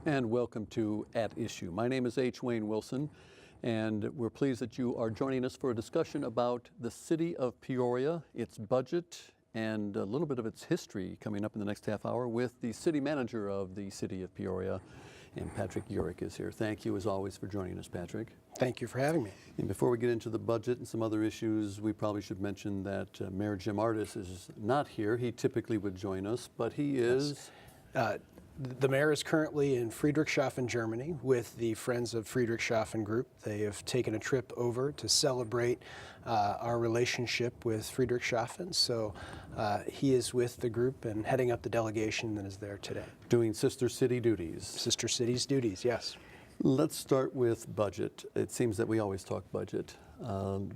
And welcome to At Issue. My name is H. Wayne Wilson, and we're pleased that you are joining us for a discussion about the city of Peoria, its budget, and a little bit of its history coming up in the next half hour with the city manager of the city of Peoria, and Patrick Urick is here. Thank you, as always, for joining us, Patrick. Thank you for having me. And before we get into the budget and some other issues, we probably should mention that Mayor Jim Ardis is not here. He typically would join us, but he is... The mayor is currently in Friedrichshafen, Germany with the Friends of Friedrichshafen group. They have taken a trip over to celebrate our relationship with Friedrichshafen. So he is with the group and heading up the delegation that is there today. Doing Sister City duties. Sister Cities duties, yes. Let's start with budget. It seems that we always talk budget.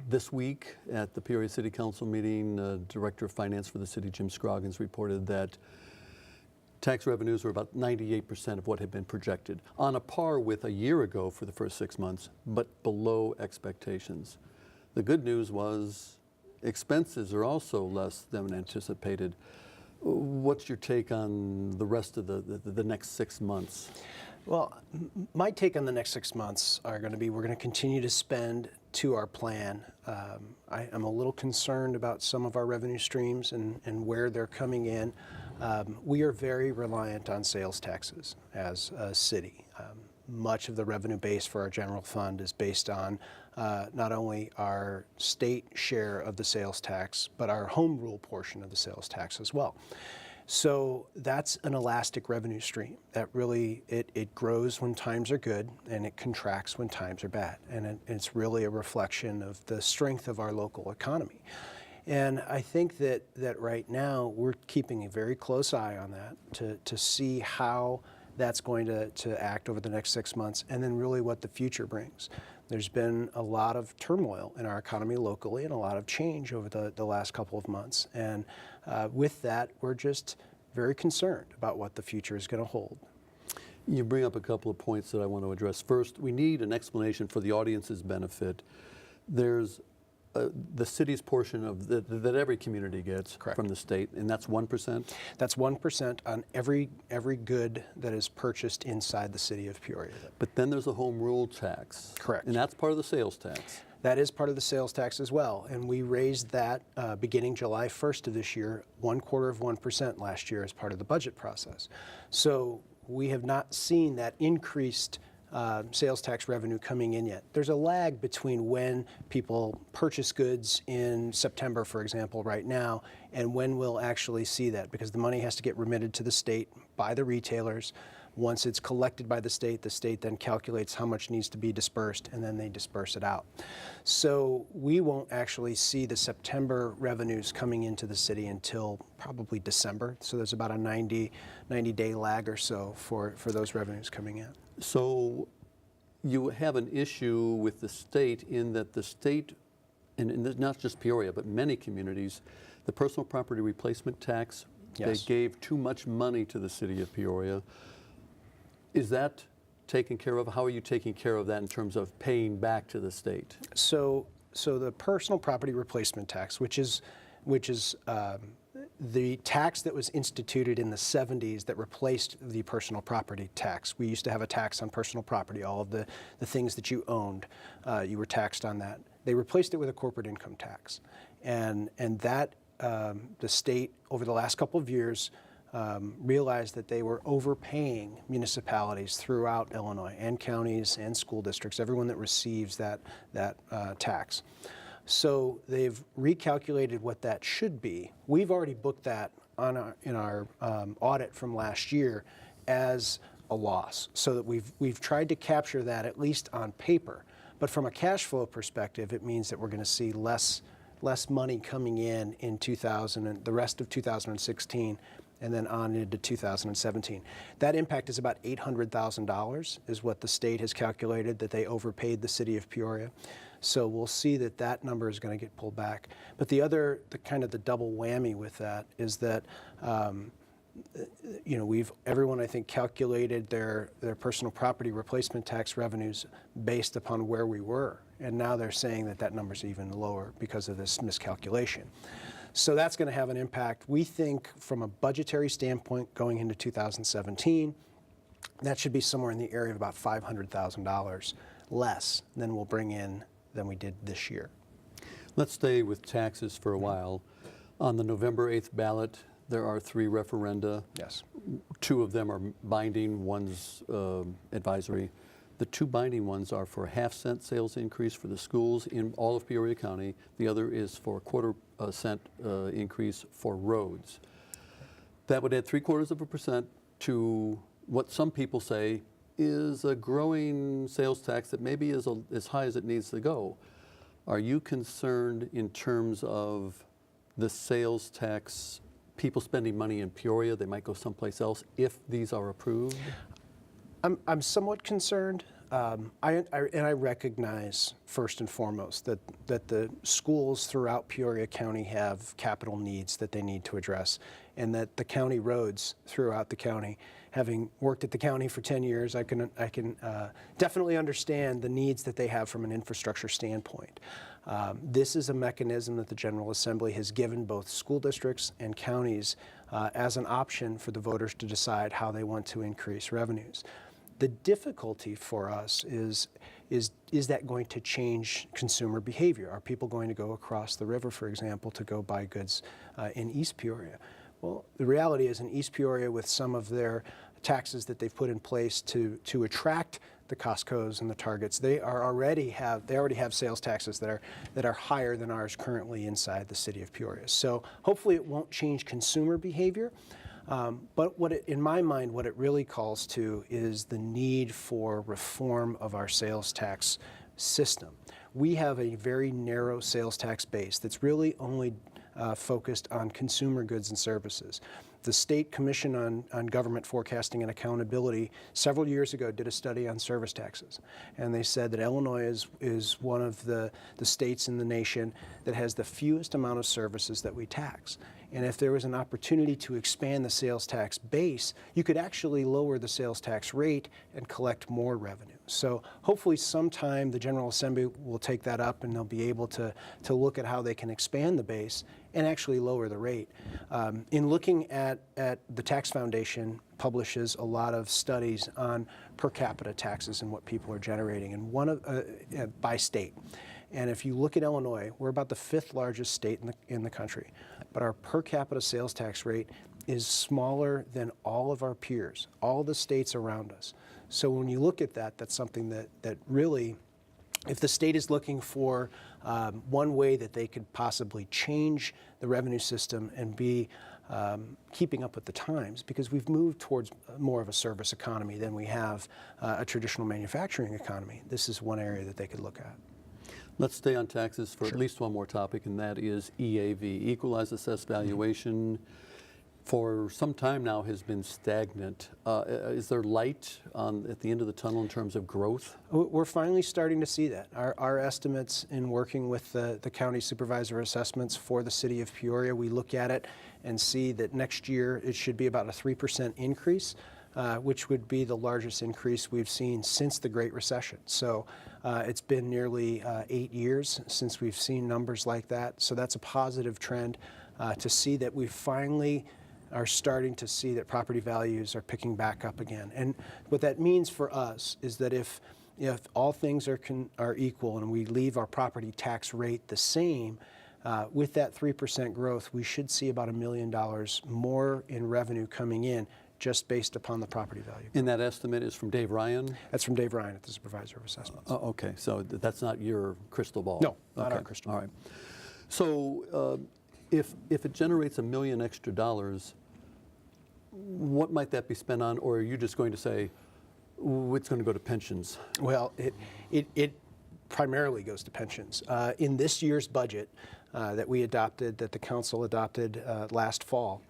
This week at the Peoria City Council meeting, Director of Finance for the city, Jim Scroggins, reported that tax revenues were about 98% of what had been projected, on a par with a year ago for the first 6 months, but below expectations. The good news was expenses are also less than anticipated. What's your take on the rest of the next 6 months? Well, my take on the next 6 months are going to be we're going to continue to spend to our plan. I'm a little concerned about some of our revenue streams and where they're coming in. We are very reliant on sales taxes as a city. Much of the revenue base for our general fund is based on not only our state share of the sales tax, but our home rule portion of the sales tax as well. So that's an elastic revenue stream that really, it grows when times are good and it contracts when times are bad. And it's really a reflection of the strength of our local economy. And I think that right now we're keeping a very close eye on that to see how that's going to act over the next 6 months and then really what the future brings. There's been a lot of turmoil in our economy locally and a lot of change over the last couple of months. And with that, we're just very concerned about what the future is going to hold. You bring up a couple of points that I want to address. First, we need an explanation for the audience's benefit. There's the city's portion of that every community gets Correct. From the state, and that's 1%? That's 1% on every good that is purchased inside the city of Peoria. But then there's a home rule tax. Correct. And that's part of the sales tax. That is part of the sales tax as well, and we raised that beginning July 1st of this year, 1/4% last year as part of the budget process. So we have not seen that increased sales tax revenue coming in yet. There's a lag between when people purchase goods in September, for example, right now, and when we'll actually see that, because the money has to get remitted to the state by the retailers. Once it's collected by the state then calculates how much needs to be dispersed, and then they disperse it out. So we won't actually see the September revenues coming into the city until probably December. So there's about a 90-day lag or so for those revenues coming in. So you have an issue with the state in that the state, and not just Peoria, but many communities, the personal property replacement tax, Yes. They gave too much money to the city of Peoria. Is that taken care of? How are you taking care of that in terms of paying back to the state? So the personal property replacement tax, which is the tax that was instituted in the 70s that replaced the personal property tax. We used to have a tax on personal property, all of the things that you owned, you were taxed on that. They replaced it with a corporate income tax. And that, the state, over the last couple of years, realized that they were overpaying municipalities throughout Illinois, and counties and school districts, everyone that receives that tax. So they've recalculated what that should be. We've already booked that in our audit from last year as a loss, so that we've tried to capture that at least on paper. But from a cash flow perspective, it means that we're going to see less money coming in the rest of 2016. And then on into 2017. That impact is about $800,000 is what the state has calculated that they overpaid the city of Peoria. So we'll see that number is going to get pulled back. But the kind of the double whammy with that is that everyone, I think, calculated their personal property replacement tax revenues based upon where we were. And now they're saying that number's even lower because of this miscalculation. So that's going to have an impact. We think from a budgetary standpoint going into 2017, That should be somewhere in the area of about $500,000 less than we'll bring in than we did this year. Let's stay with taxes for a while. On the November 8th ballot, there are 3 referenda. Yes. 2 of them are binding, one's advisory. The 2 binding ones are for a half-cent sales increase for the schools in all of Peoria County. The other is for a quarter-cent increase for roads. That would add 0.75% to what some people say is a growing sales tax that maybe is as high as it needs to go. Are you concerned in terms of the sales tax, people spending money in Peoria, they might go someplace else if these are approved? I'm somewhat concerned. I recognize first and foremost that the schools throughout Peoria County have capital needs that they need to address, and that the county roads throughout the county, having worked at the county for 10 years, I can definitely understand the needs that they have from an infrastructure standpoint. This is a mechanism that the General Assembly has given both school districts and counties as an option for the voters to decide how they want to increase revenues. The difficulty for us is that going to change consumer behavior? Are people going to go across the river, for example, to go buy goods in East Peoria? Well, the reality is in East Peoria, with some of their taxes that they've put in place to attract the Costco's and the Targets, they already have sales taxes that are higher than ours currently inside the city of Peoria. So hopefully it won't change consumer behavior. But in my mind, what it really calls to is the need for reform of our sales tax system. We have a very narrow sales tax base that's really only focused on consumer goods and services. The State Commission on Government Forecasting and Accountability several years ago did a study on service taxes, and they said that Illinois is one of the states in the nation that has the fewest amount of services that we tax. And if there was an opportunity to expand the sales tax base, you could actually lower the sales tax rate and collect more revenue. So hopefully sometime the General Assembly will take that up and they'll be able to look at how they can expand the base and actually lower the rate. In looking at the Tax Foundation publishes a lot of studies on per capita taxes and what people are generating, and by state. And if you look at Illinois, we're about the 5th largest state in the country, but our per capita sales tax rate is smaller than all of our peers, all the states around us. So when you look at that, that's something that really, if the state is looking for one way that they could possibly change the revenue system and be keeping up with the times, because we've moved towards more of a service economy than we have a traditional manufacturing economy, this is one area that they could look at. Let's stay on taxes for Sure. at least one more topic, and that is EAV, Equalized Assessed Valuation. For some time now has been stagnant. Is there light at the end of the tunnel in terms of growth? We're finally starting to see that. Our estimates in working with the county supervisor assessments for the city of Peoria, we look at it and see that next year it should be about a 3% increase, which would be the largest increase we've seen since the Great Recession. So it's been nearly 8 years since we've seen numbers like that. So that's a positive trend to see that we finally are starting to see that property values are picking back up again. And what that means for us is that if all things are equal and we leave our property tax rate the same, with that 3% growth, we should see about $1 million more in revenue coming in just based upon the property value. And that estimate is from Dave Ryan? That's from Dave Ryan at the Supervisor of Assessments. Okay, so that's not your crystal ball? No, not okay. our crystal ball. All right. So if it generates $1 million extra, what might that be spent on, or are you just going to say, it's going to go to pensions? Well, it primarily goes to pensions. In this year's budget that the council adopted last fall,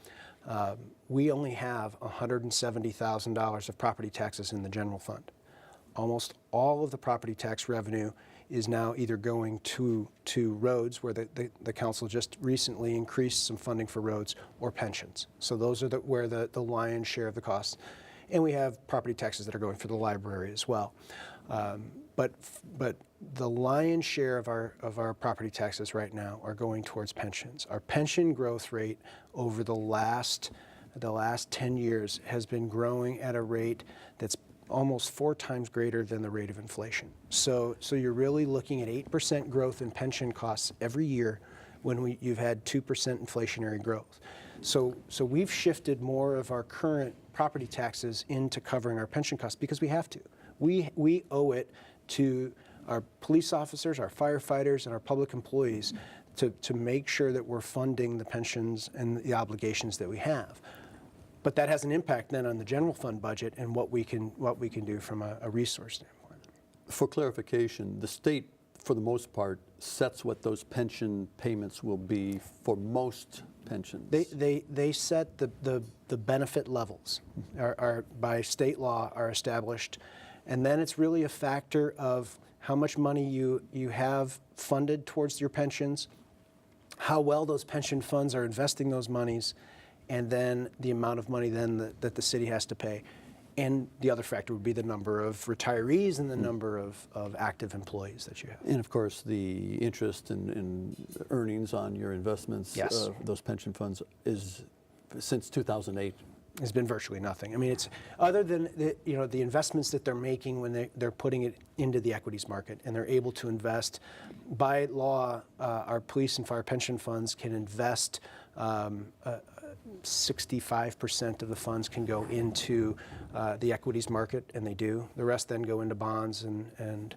we only have $170,000 of property taxes in the general fund. Almost all of the property tax revenue is now either going to roads, where the council just recently increased some funding for roads, or pensions. So those are where the lion's share of the costs. And we have property taxes that are going for the library as well. But the lion's share of our property taxes right now are going towards pensions. Our pension growth rate over the last the last 10 years has been growing at a rate that's almost 4 times greater than the rate of inflation. So you're really looking at 8% growth in pension costs every year when you've had 2% inflationary growth. So we've shifted more of our current property taxes into covering our pension costs because we have to. We owe it to our police officers, our firefighters, and our public employees to make sure that we're funding the pensions and the obligations that we have. But that has an impact then on the general fund budget and what we can do from a resource standpoint. For clarification, the state, for the most part, sets what those pension payments will be for most pensions. They set the benefit levels are by state law are established, and then it's really a factor of how much money you have funded towards your pensions, how well those pension funds are investing those monies, and then the amount of money then that the city has to pay. And the other factor would be the number of retirees and the number of active employees that you have. And of course, the interest in earnings on your investments, Yes. Those pension funds, is since 2008. Has been virtually nothing. I mean, it's other than the investments that they're making when they're putting it into the equities market, and they're able to invest. By law, our police and fire pension funds can invest 65% of the funds can go into the equities market, and they do. The rest then go into bonds and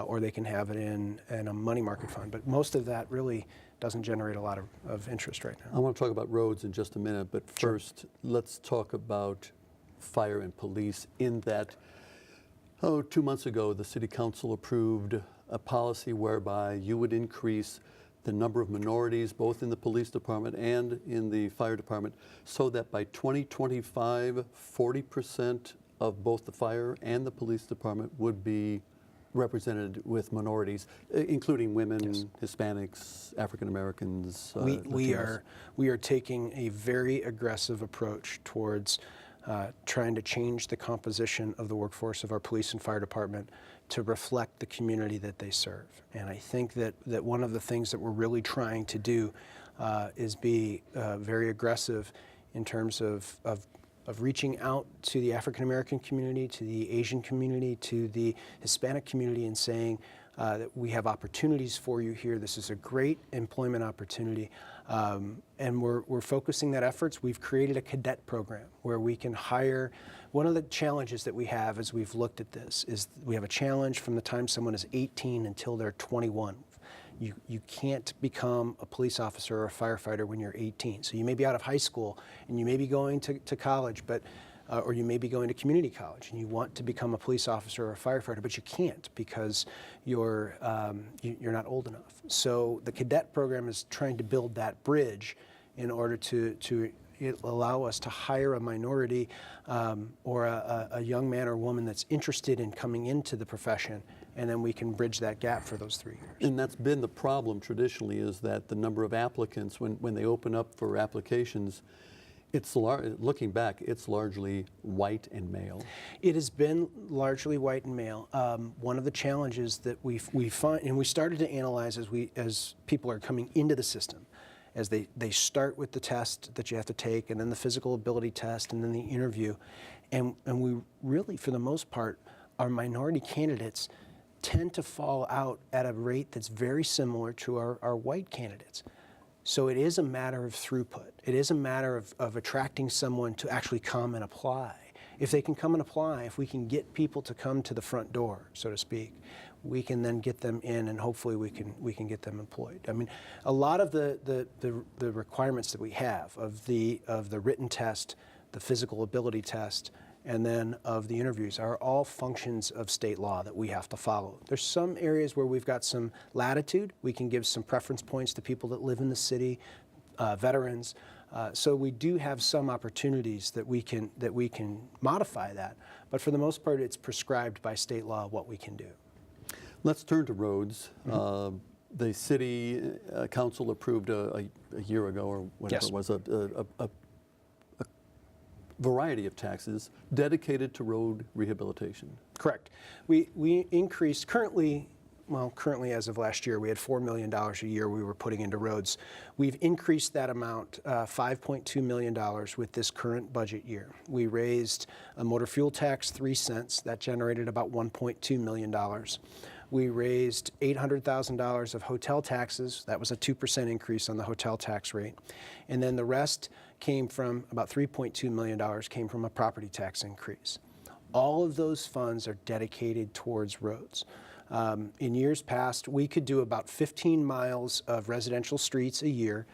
or they can have it in a money market fund. But most of that really doesn't generate a lot of interest right now. I want to talk about roads in just a minute, but first, let's talk about fire and police in that, 2 months ago, the City Council approved a policy whereby you would increase the number of minorities, both in the police department and in the fire department, so that by 2025, 40% of both the fire and the police department would be represented with minorities, including women, Yes. Hispanics, African Americans. We are taking a very aggressive approach towards trying to change the composition of the workforce of our police and fire department to reflect the community that they serve. And I think that one of the things that we're really trying to do is be very aggressive in terms of reaching out to the African American community, to the Asian community, to the Hispanic community, and saying that we have opportunities for you here. This is a great employment opportunity. And we're focusing that efforts. We've created a cadet program where we can hire. One of the challenges that we have as we've looked at this is we have a challenge from the time someone is 18 until they're 21. You can't become a police officer or a firefighter when you're 18. So you may be out of high school and you may be going to college, but or you may be going to community college and you want to become a police officer or a firefighter, but you can't because you're not old enough. So the cadet program is trying to build that bridge in order to allow us to hire a minority or a young man or woman that's interested in coming into the profession, and then we can bridge that gap for those 3 years. And that's been the problem traditionally, is that the number of applicants, when they open up for applications, looking back, it's largely white and male. It has been largely white and male. One of the challenges that we find, and we started to analyze as people are coming into the system, as they start with the test that you have to take, and then the physical ability test, and then the interview, and we really, for the most part, our minority candidates tend to fall out at a rate that's very similar to our white candidates. So it is a matter of throughput. It is a matter of attracting someone to actually come and apply. If they can come and apply, if we can get people to come to the front door, so to speak, we can then get them in, and hopefully we can get them employed. I mean, a lot of the requirements that we have of the written test, the physical ability test, and then of the interviews are all functions of state law that we have to follow. There's some areas where we've got some latitude. We can give some preference points to people that live in the city, veterans. So we do have some opportunities that we can modify that. But for the most part, it's prescribed by state law what we can do. Let's turn to roads. The city council approved a year ago, or whatever Yes. it was, a variety of taxes dedicated to road rehabilitation. Correct. We increased, currently well, currently as of last year, we had $4 million a year we were putting into roads. We've increased that amount, $5.2 million with this current budget year. We raised a motor fuel tax 3 cents. That generated about $1.2 million. We raised $800,000 of hotel taxes. That was a 2% increase on the hotel tax rate. And then the rest came from, about $3.2 million came from a property tax increase. All of those funds are dedicated towards roads. In years past, we could do about 15 miles of residential streets a year,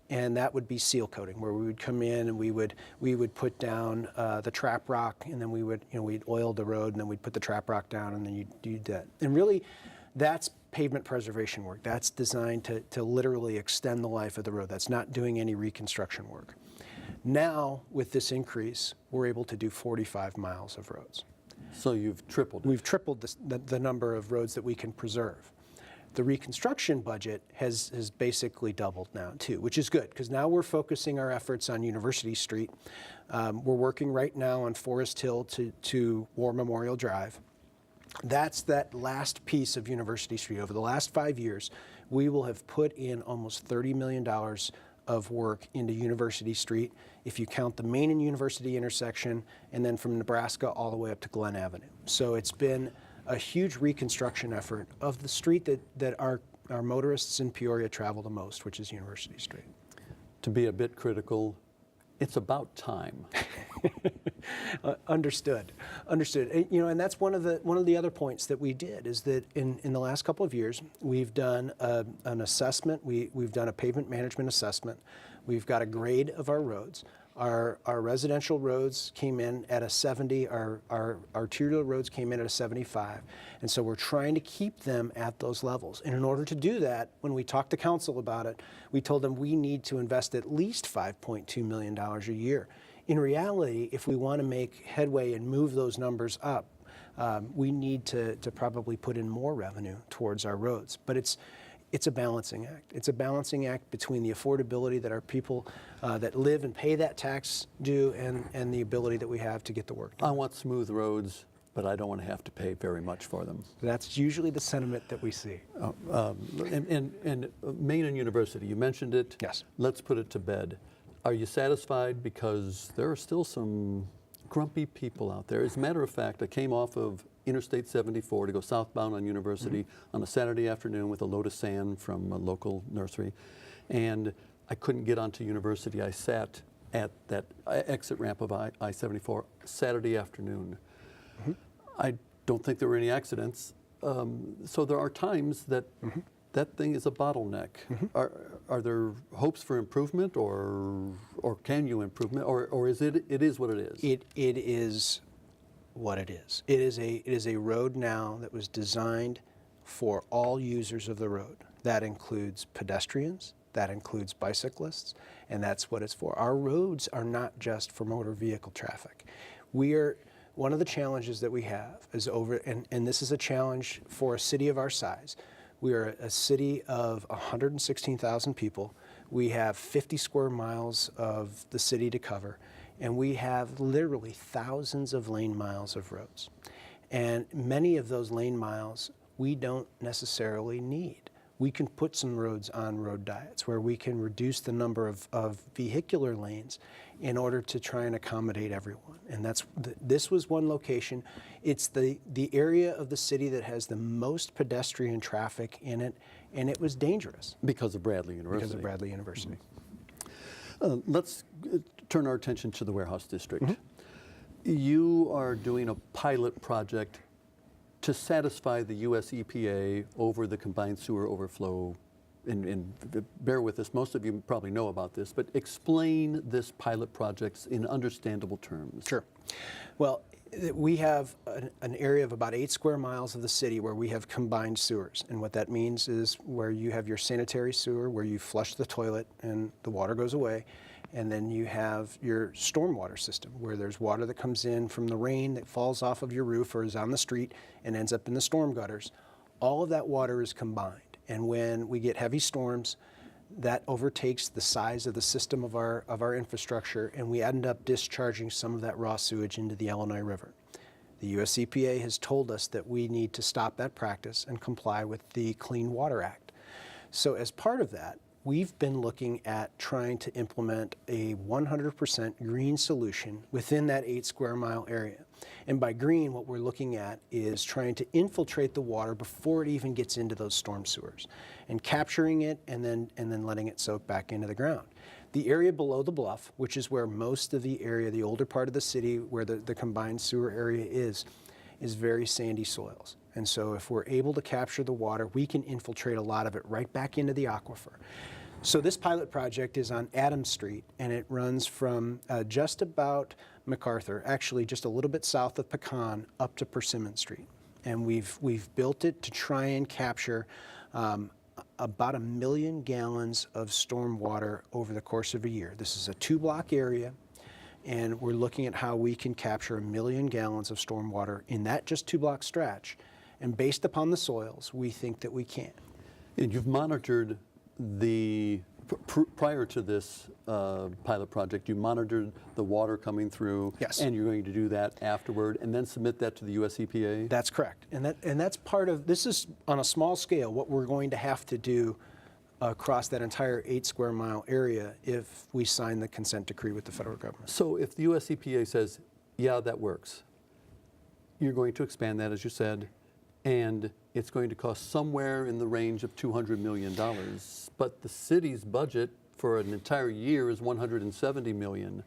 and that would be seal coating, where we would come in and we would put down the trap rock, and then we'd oil the road, and then we'd put the trap rock down, and then you'd do that. And really, that's pavement preservation work. That's designed to literally extend the life of the road. That's not doing any reconstruction work. Now, with this increase, we're able to do 45 miles of roads. So you've tripled it. We've tripled the number of roads that we can preserve. The reconstruction budget has basically doubled now too, which is good, because now we're focusing our efforts on University Street. We're working right now on Forest Hill to War Memorial Drive. That's that last piece of University Street. Over the last 5 years, we will have put in almost $30 million of work into University Street, if you count the Main and University intersection, and then from Nebraska all the way up to Glen Avenue. So it's been a huge reconstruction effort of the street that our motorists in Peoria travel the most, which is University Street. To be a bit critical, it's about time. Understood. And that's one of the other points that we did, is that in the last couple of years, we've done an assessment. We've done a pavement management assessment. We've got a grade of our roads. Our residential roads came in at a 70. Our arterial roads came in at a 75. And so we're trying to keep them at those levels. And in order to do that, when we talked to council about it, we told them we need to invest at least $5.2 million a year. In reality, if we want to make headway and move those numbers up, we need to probably put in more revenue towards our roads. But it's a balancing act. It's a balancing act between the affordability that our people that live and pay that tax do, and the ability that we have to get the work done. I want smooth roads, but I don't want to have to pay very much for them. That's usually the sentiment that we see. And Main and University, you mentioned it. Yes. Let's put it to bed. Are you satisfied? Because there are still some grumpy people out there. As a matter of fact, I came off of Interstate 74 to go southbound on University on a Saturday afternoon with a load of sand from a local nursery, and I couldn't get onto University. I sat at that exit ramp of I-74 Saturday afternoon. I don't think there were any accidents. So there are times that that thing is a bottleneck. Are there hopes for improvement, or can you improve it, or is it is what it is? It is what it is. It is a road now that was designed for all users of the road. That includes pedestrians, that includes bicyclists, and that's what it's for. Our roads are not just for motor vehicle traffic. One of the challenges that we have is and this is a challenge for a city of our size. We are a city of 116,000 people. We have 50 square miles of the city to cover, and we have literally thousands of lane miles of roads. And many of those lane miles we don't necessarily need. We can put some roads on road diets where we can reduce the number of vehicular lanes in order to try and accommodate everyone. And this was one location. It's the area of the city that has the most pedestrian traffic in it, and it was dangerous. Because of Bradley University. Because of Bradley University. Let's turn our attention to the warehouse district. You are doing a pilot project to satisfy the US EPA over the combined sewer overflow. And bear with us, most of you probably know about this, but explain this pilot project in understandable terms. Sure. Well, we have an area of about 8 square miles of the city where we have combined sewers. And what that means is where you have your sanitary sewer, where you flush the toilet and the water goes away. And then you have your stormwater system, where there's water that comes in from the rain that falls off of your roof or is on the street and ends up in the storm gutters. All of that water is combined. And when we get heavy storms, that overtakes the size of the system of our infrastructure, and we end up discharging some of that raw sewage into the Illinois River. The US EPA has told us that we need to stop that practice and comply with the Clean Water Act. So as part of that, we've been looking at trying to implement a 100% green solution within that 8 square mile area. And by green, what we're looking at is trying to infiltrate the water before it even gets into those storm sewers, and capturing it and then letting it soak back into the ground. The area below the bluff, which is where most of the area, the older part of the city where the combined sewer area is very sandy soils. And so if we're able to capture the water, we can infiltrate a lot of it right back into the aquifer. So this pilot project is on Adams Street, and it runs from just about MacArthur, actually just a little bit south of Pecan, up to Persimmon Street. And we've built it to try and capture about 1 million gallons of storm water over the course of a year. This is a 2-block area, and we're looking at how we can capture 1 million gallons of storm water in that just 2-block stretch. And based upon the soils, we think that we can. And you've monitored prior to this pilot project, you monitored the water coming through. Yes. And you're going to do that afterward and then submit that to the US EPA? That's correct. And that's part of, this is on a small scale, what we're going to have to do across that entire 8 square mile area if we sign the consent decree with the federal government. So if the US EPA says, yeah, that works, you're going to expand that, as you said, and it's going to cost somewhere in the range of $200 million. But the city's budget for an entire year is $170 million.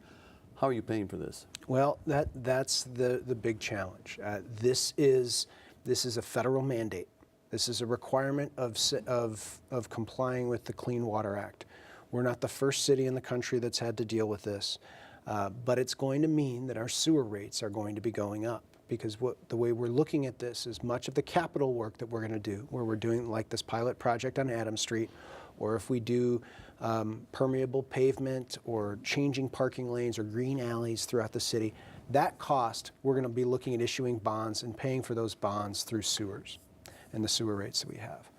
How are you paying for this? Well, that's the big challenge. This is a federal mandate. This is a requirement of complying with the Clean Water Act. We're not the first city in the country that's had to deal with this, but it's going to mean that our sewer rates are going to be going up. Because the way we're looking at this is much of the capital work that we're going to do, where we're doing like this pilot project on Adams Street, or if we do permeable pavement or changing parking lanes or green alleys throughout the city, that cost, we're going to be looking at issuing bonds and paying for those bonds through sewers and the sewer rates that we have.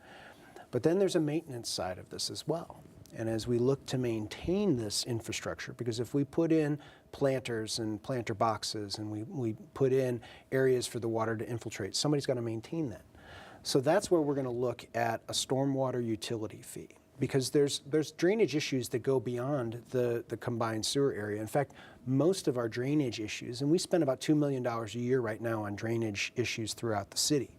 But then there's a maintenance side of this as well. And as we look to maintain this infrastructure, because if we put in planters and planter boxes and we put in areas for the water to infiltrate, somebody's got to maintain that. So that's where we're going to look at a stormwater utility fee, because there's drainage issues that go beyond the combined sewer area. In fact, most of our drainage issues, and we spend about $2 million a year right now on drainage issues throughout the city.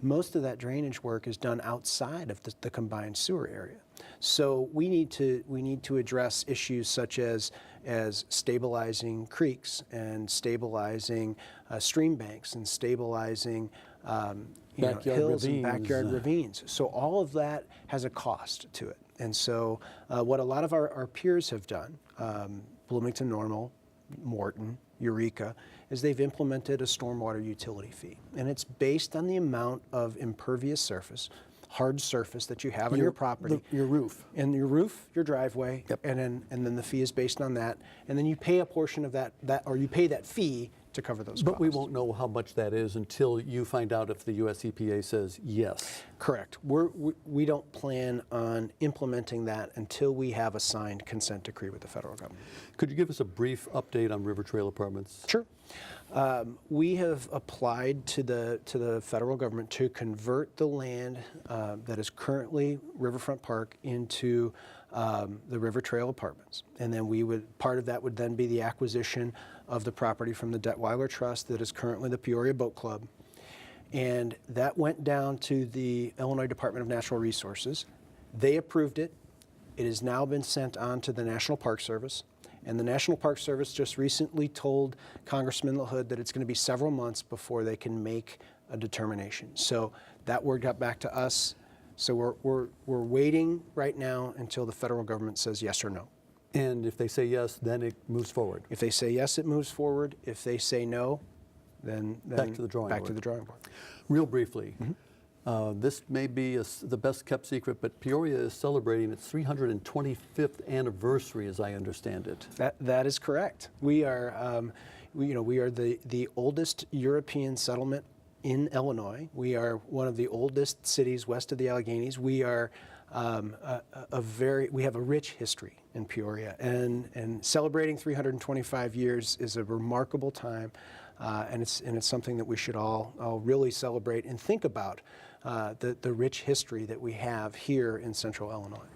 Most of that drainage work is done outside of the combined sewer area. So we need to address issues such as stabilizing creeks and stabilizing stream banks and stabilizing hills and backyard ravines. So all of that has a cost to it. And so what a lot of our peers have done, Bloomington Normal, Morton, Eureka, is they've implemented a stormwater utility fee. And it's based on the amount of impervious surface, hard surface that you have on your property. Your roof. And your roof, your driveway, yep. and then the fee is based on that. And then you pay a portion of that or you pay that fee to cover those costs. But we won't know how much that is until you find out if the US EPA says yes. Correct. We don't plan on implementing that until we have a signed consent decree with the federal government. Could you give us a brief update on River Trail Apartments? Sure. We have applied to the federal government to convert the land that is currently Riverfront Park into the River Trail Apartments. And then part of that would then be the acquisition of the property from the Detweiler Trust that is currently the Peoria Boat Club. And that went down to the Illinois Department of Natural Resources. They approved it. It has now been sent on to the National Park Service. And the National Park Service just recently told Congressman LaHood that it's going to be several months before they can make a determination. So that word got back to us. So we're waiting right now until the federal government says yes or no. And if they say yes, then it moves forward. If they say yes, it moves forward. If they say no, then back to the drawing board. Real briefly, this may be the best kept secret, but Peoria is celebrating its 325th anniversary, as I understand it. That is correct. We are, we are the oldest European settlement in Illinois. We are one of the oldest cities west of the Alleghenies. We are we have a rich history in Peoria, and celebrating 325 years is a remarkable time. and it's something that we should all really celebrate and think about the rich history that we have here in Central Illinois.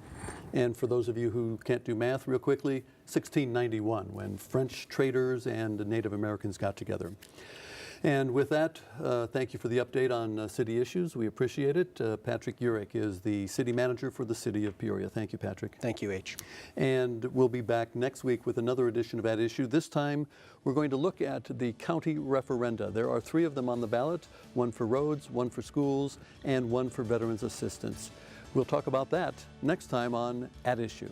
And for those of you who can't do math real quickly, 1691, when French traders and Native Americans got together. And with that, thank you for the update on city issues. We appreciate it. Patrick Urich is the city manager for the city of Peoria. Thank you, Patrick. Thank you, H. And we'll be back next week with another edition of At Issue. This time, we're going to look at the county referenda. There are 3 of them on the ballot, one for roads, one for schools, and one for veterans assistance. We'll talk about that next time on At Issue.